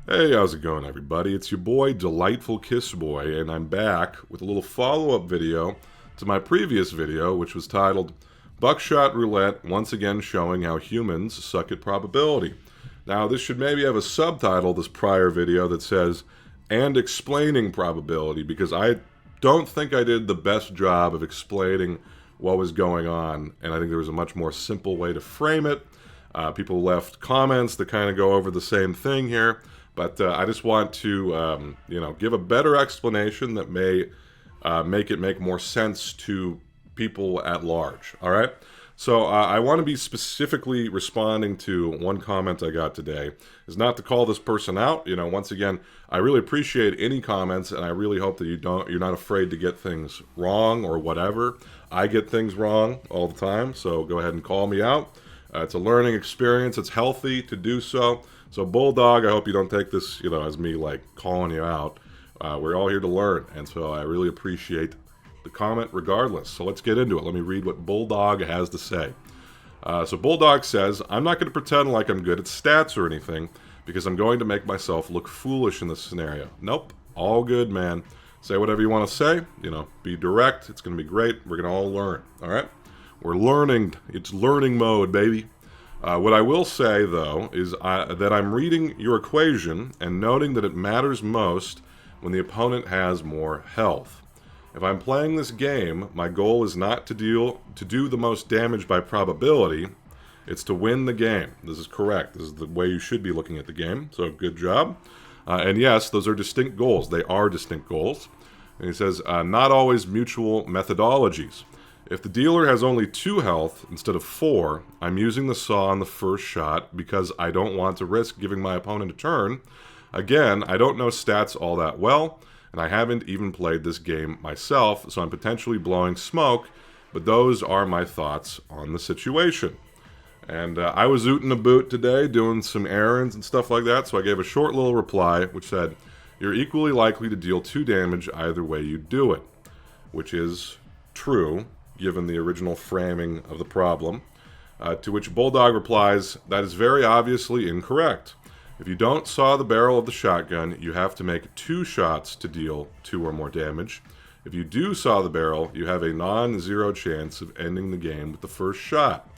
Hey, how's it going, everybody? It's your boy, Delightful Kiss Boy, and I'm back with a little follow-up video to my previous video, which was titled Buckshot Roulette, once again showing how humans suck at probability. Now, this should maybe have a subtitle, this prior video, that says, and explaining probability, because I don't think I did the best job of explaining what was going on, and I think there was a much more simple way to frame it. People left comments that kind of go over the same thing here. But I just want to, give a better explanation that may make it make more sense to people at large. All right. So I want to be specifically responding to one comment I got today. Is not to call this person out. Once again, I really appreciate any comments, and I really hope that you're not afraid to get things wrong or whatever. I get things wrong all the time, so go ahead and call me out. It's a learning experience. It's healthy to do so. So Bulldog, I hope you don't take this, as me like calling you out. We're all here to learn, and so I really appreciate the comment regardless. So let's get into it. Let me read what Bulldog has to say. So Bulldog says, I'm not going to pretend like I'm good at stats or anything because I'm going to make myself look foolish in this scenario. Nope. All good, man. Say whatever you want to say. Be direct. It's going to be great. We're going to all learn. All right? We're learning. It's learning mode, baby. What I will say, though, is that I'm reading your equation and noting that it matters most when the opponent has more health. If I'm playing this game, my goal is not to do the most damage by probability. It's to win the game. This is correct. This is the way you should be looking at the game. So good job. And yes, those are distinct goals. They are distinct goals. And he says, not always mutual methodologies. If the dealer has only 2 health instead of 4, I'm using the saw on the first shot because I don't want to risk giving my opponent a turn. Again, I don't know stats all that well, and I haven't even played this game myself, so I'm potentially blowing smoke, but those are my thoughts on the situation. And I was ootin' a boot today, doing some errands and stuff like that, so I gave a short little reply, which said, you're equally likely to deal 2 damage either way you do it, which is true, given the original framing of the problem, to which Bulldog replies, that is very obviously incorrect. If you don't saw the barrel of the shotgun, you have to make 2 shots to deal 2 or more damage. If you do saw the barrel, you have a non-zero chance of ending the game with the first shot.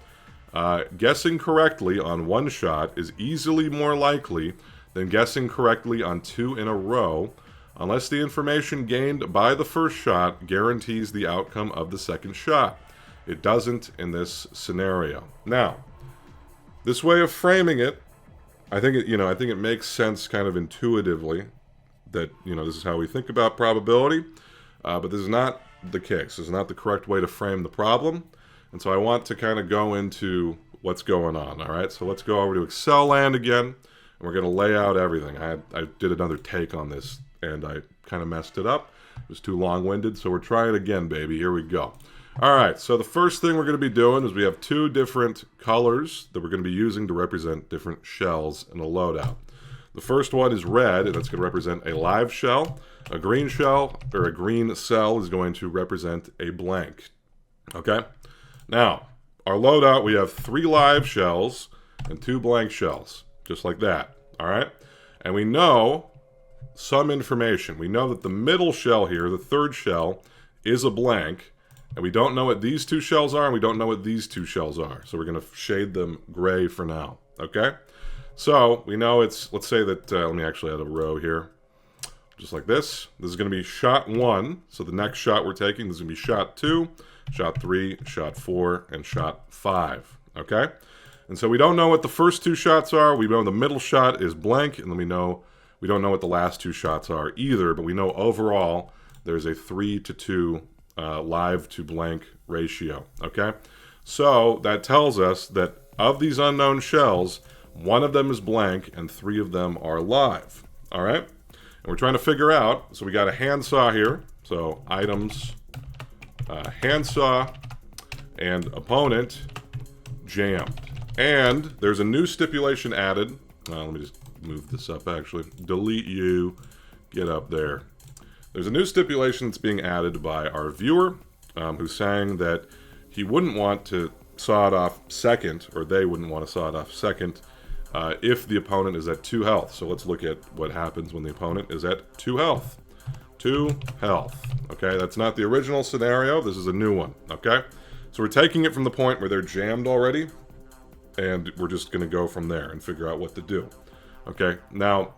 Guessing correctly on 1 shot is easily more likely than guessing correctly on 2 in a row, unless the information gained by the first shot guarantees the outcome of the second shot. It doesn't in this scenario. Now, this way of framing it, I think it makes sense kind of intuitively that, this is how we think about probability, but this is not the case. This is not the correct way to frame the problem. And so I want to kind of go into what's going on, all right? So let's go over to Excel land again, and we're going to lay out everything. I did another take on this, and I kind of messed it up. It was too long-winded, so we're trying it again, baby. Here we go. All right, so the first thing we're going to be doing is we have 2 different colors that we're going to be using to represent different shells in a loadout. The first one is red, and that's going to represent a live shell. A green shell, or a green cell, is going to represent a blank. Okay? Now, our loadout, we have 3 live shells and 2 blank shells, just like that. All right? And we know some information. We know that the middle shell here, the third shell, is a blank, and we don't know what these 2 shells are, and we don't know what these 2 shells are. So we're going to shade them gray for now, okay? So we know it's, let's say that, let me actually add a row here, just like this. This is going to be shot 1, so the next shot we're taking, this is going to be shot 2, shot 3, shot 4, and shot 5, okay? And so we don't know what the first 2 shots are. We know the middle shot is blank, and then we don't know what the last 2 shots are either, but we know overall there's a 3-to-2 live to blank ratio, okay? So that tells us that of these unknown shells, 1 of them is blank and 3 of them are live, all right? And we're trying to figure out, so we got a handsaw here, so items, handsaw, and opponent jammed. And there's a new stipulation added. Let me just move this up, actually. Delete you. Get up there. There's a new stipulation that's being added by our viewer, who's saying that he wouldn't want to saw it off second, or they wouldn't want to saw it off second, if the opponent is at 2 health. So let's look at what happens when the opponent is at 2 health. 2 health. Okay, that's not the original scenario. This is a new one. Okay, so we're taking it from the point where they're jammed already, and we're just going to go from there and figure out what to do. Okay, now,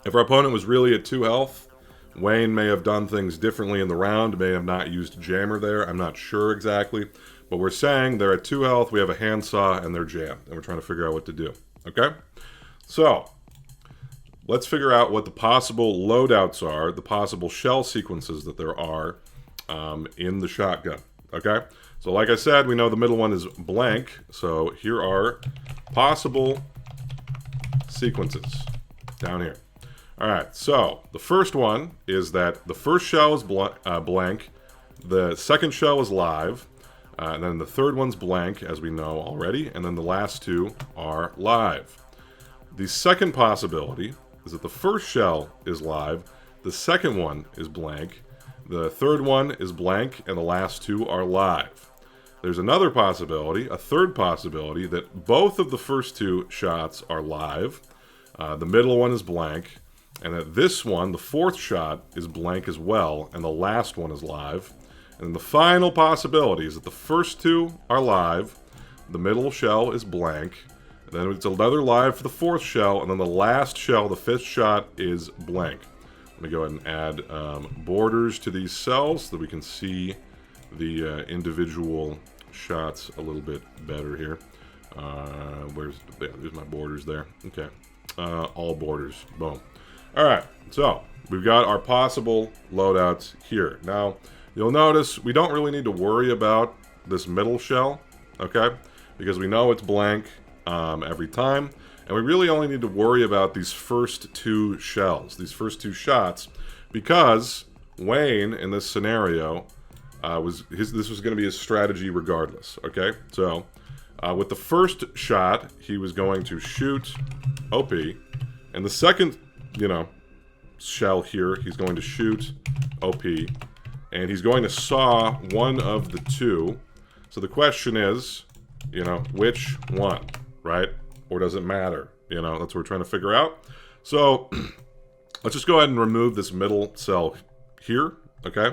if our opponent was really at 2 health, Wayne may have done things differently in the round, may have not used jammer there. I'm not sure exactly, but we're saying they're at 2 health, we have a handsaw, and they're jammed, and we're trying to figure out what to do. Okay, so let's figure out what the possible loadouts are, the possible shell sequences that there are in the shotgun. Okay, so like I said, we know the middle one is blank, so here are possible sequences down here. All right, so the first one is that the first shell is blank, the second shell is live, and then the third one's blank, as we know already, and then the last two are live. The second possibility is that the first shell is live, the second one is blank, the third one is blank, and the last two are live. There's another possibility, a third possibility, that both of the first two shots are live, the middle one is blank, and that this one, the fourth shot, is blank as well, and the last one is live. And the final possibility is that the first two are live, the middle shell is blank, and then it's another live for the fourth shell, and then the last shell, the fifth shot, is blank. Let me go ahead and add borders to these cells so that we can see the individual shots a little bit better here. There's my borders there. Okay. All borders. Boom. Alright, so we've got our possible loadouts here. Now, you'll notice we don't really need to worry about this middle shell, okay? Because we know it's blank every time. And we really only need to worry about these first two shells, these first two shots, because Wayne, in this scenario, this was going to be his strategy regardless, okay? So, with the first shot, he was going to shoot OP, and the second, shell here, he's going to shoot OP, and he's going to saw one of the two. So the question is, which one, right? Or does it matter? That's what we're trying to figure out. So let's just go ahead and remove this middle cell here, okay?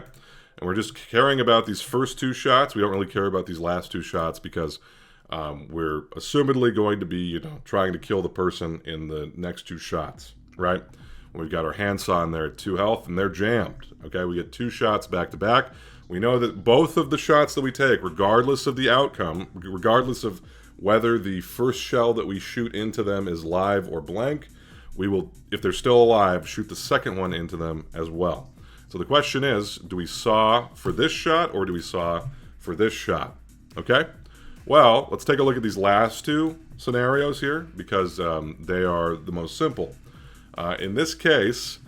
And we're just caring about these first two shots. We don't really care about these last two shots because we're assumedly going to be, trying to kill the person in the next two shots, right? We've got our handsaw in there at 2 health, and they're jammed, okay? We get 2 shots back to back. We know that both of the shots that we take, regardless of the outcome, regardless of whether the first shell that we shoot into them is live or blank, we will, if they're still alive, shoot the second one into them as well. So the question is, do we saw for this shot or do we saw for this shot? Okay? Well, let's take a look at these last two scenarios here because they are the most simple. In this case,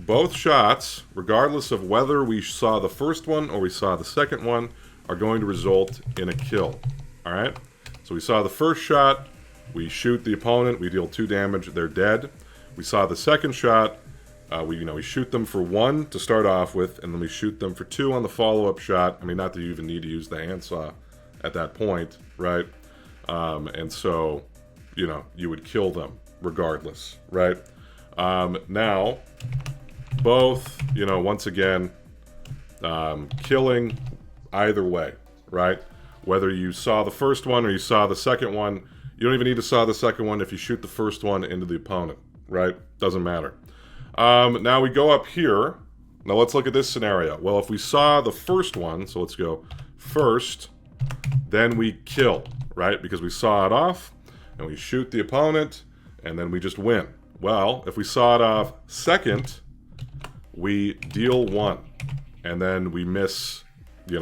both shots, regardless of whether we saw the first one or we saw the second one, are going to result in a kill. All right? So we saw the first shot, we shoot the opponent, we deal 2 damage, they're dead. We saw the second shot, we shoot them for 1 to start off with, and then we shoot them for 2 on the follow-up shot. I mean, not that you even need to use the handsaw at that point, right? And so, you would kill them regardless, right? Now, both, once again, killing either way, right? Whether you saw the first one or you saw the second one, you don't even need to saw the second one if you shoot the first one into the opponent, right? Doesn't matter. Now we go up here. Now let's look at this scenario. Well, if we saw the first one, so let's go first, then we kill, right? Because we saw it off, and we shoot the opponent, and then we just win. Well, if we saw it off second, we deal 1, and then we miss,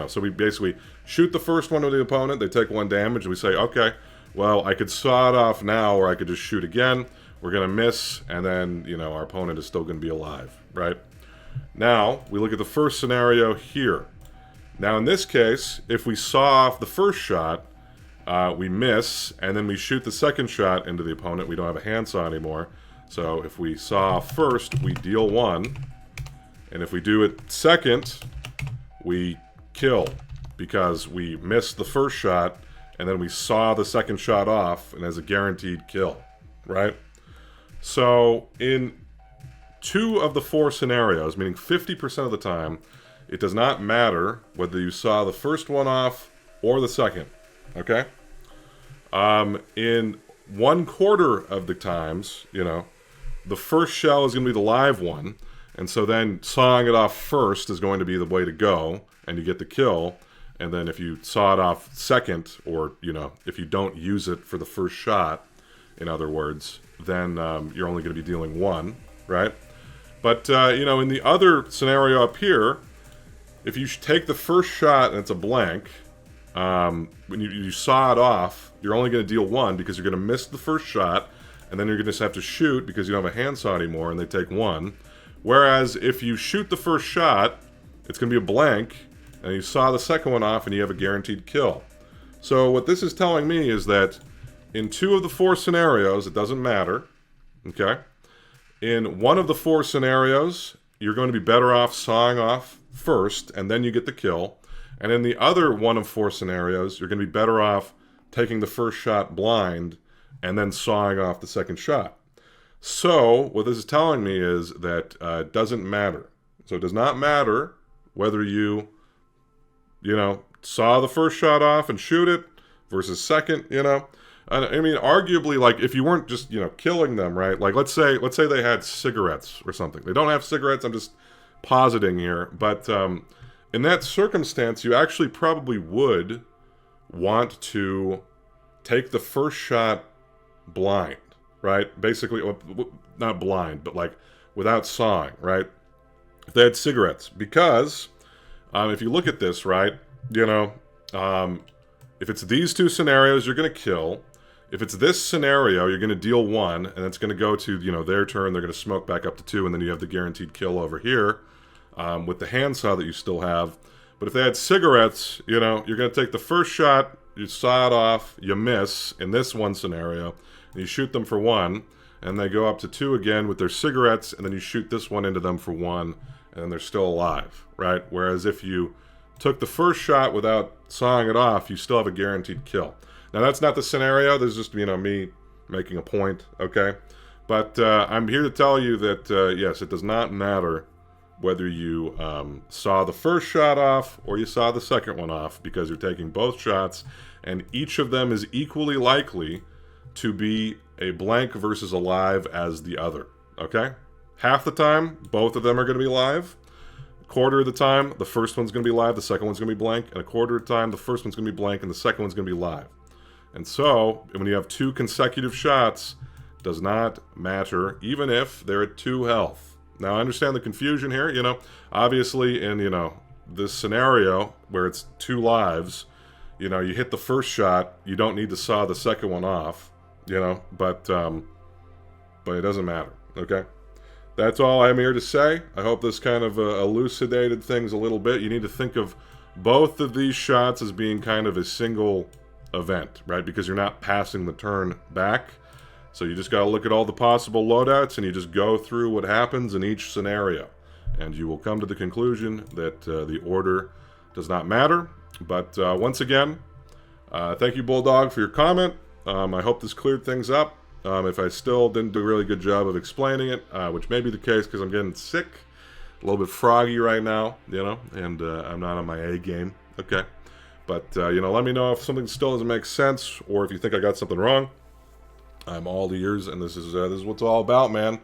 so we basically shoot the first one to the opponent, they take 1 damage, and we say, okay, well, I could saw it off now, or I could just shoot again, we're going to miss, and then, our opponent is still going to be alive, right? Now, we look at the first scenario here. Now, in this case, if we saw off the first shot, we miss, and then we shoot the second shot into the opponent, we don't have a handsaw anymore. So if we saw first, we deal 1, and if we do it second, we kill, because we missed the first shot, and then we saw the second shot off, and as a guaranteed kill, right? So in 2 of the 4 scenarios, meaning 50% of the time, it does not matter whether you saw the first one off or the second, okay? In 1/4 of the times, the first shell is going to be the live one, and so then sawing it off first is going to be the way to go, and you get the kill. And then if you saw it off second, or if you don't use it for the first shot, in other words, then you're only going to be dealing 1, right? But in the other scenario up here, if you take the first shot and it's a blank, when you saw it off, you're only going to deal 1 because you're going to miss the first shot, and then you're going to just have to shoot because you don't have a handsaw anymore, and they take 1. Whereas if you shoot the first shot, it's going to be a blank, and you saw the second one off, and you have a guaranteed kill. So what this is telling me is that in 2 of the 4 scenarios, it doesn't matter, okay? In 1 of the 4 scenarios, you're going to be better off sawing off first, and then you get the kill. And in the other 1 of 4 scenarios, you're going to be better off taking the first shot blind and then sawing off the second shot. So what this is telling me is that it doesn't matter. So it does not matter whether you saw the first shot off and shoot it versus second, I mean, arguably, like, if you weren't just, killing them, right? Like, let's say they had cigarettes or something. They don't have cigarettes, I'm just positing here. But in that circumstance, you actually probably would want to take the first shot blind, right? Basically, not blind, but, like, without sawing, right? If they had cigarettes. Because if you look at this, right, if it's these 2 scenarios, you're going to kill. If it's this scenario, you're going to deal 1, and it's going to go to, their turn. They're going to smoke back up to 2, and then you have the guaranteed kill over here with the handsaw that you still have. But if they had cigarettes, you're going to take the first shot, you saw it off, you miss in this one scenario, and you shoot them for 1, and they go up to 2 again with their cigarettes, and then you shoot this one into them for 1, and then they're still alive, right? Whereas if you took the first shot without sawing it off, you still have a guaranteed kill. Now, that's not the scenario. This is just, me making a point, okay? But I'm here to tell you that, yes, it does not matter whether you saw the first shot off or you saw the second one off, because you're taking both shots, and each of them is equally likely to be a blank versus a live as the other, okay? Half the time, both of them are going to be live. A quarter of the time, the first one's going to be live, the second one's going to be blank. And a quarter of the time, the first one's going to be blank, and the second one's going to be live. And so, when you have 2 consecutive shots, does not matter, even if they're at 2 health. Now, I understand the confusion here, obviously in, this scenario where it's 2 lives, you hit the first shot, you don't need to saw the second one off, but it doesn't matter, okay? That's all I'm here to say. I hope this kind of elucidated things a little bit. You need to think of both of these shots as being kind of a single event, right? Because you're not passing the turn back. So you just got to look at all the possible loadouts, and you just go through what happens in each scenario. And you will come to the conclusion that the order does not matter. But once again, thank you, Bulldog, for your comment. I hope this cleared things up. If I still didn't do a really good job of explaining it, which may be the case because I'm getting sick, a little bit froggy right now, and I'm not on my A game. Okay. But, let me know if something still doesn't make sense, or if you think I got something wrong. I'm all ears, and this is what it's all about, man.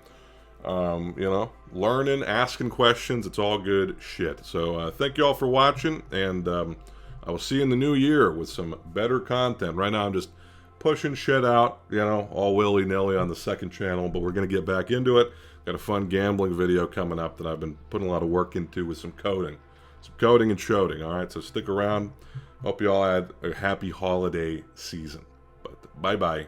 Learning, asking questions, it's all good shit. So thank you all for watching, and I will see you in the new year with some better content. Right now I'm just pushing shit out, all willy-nilly on the second channel, but we're going to get back into it. Got a fun gambling video coming up that I've been putting a lot of work into with some coding. Some coding and shouting, all right? So stick around. Hope you all had a happy holiday season. But bye-bye.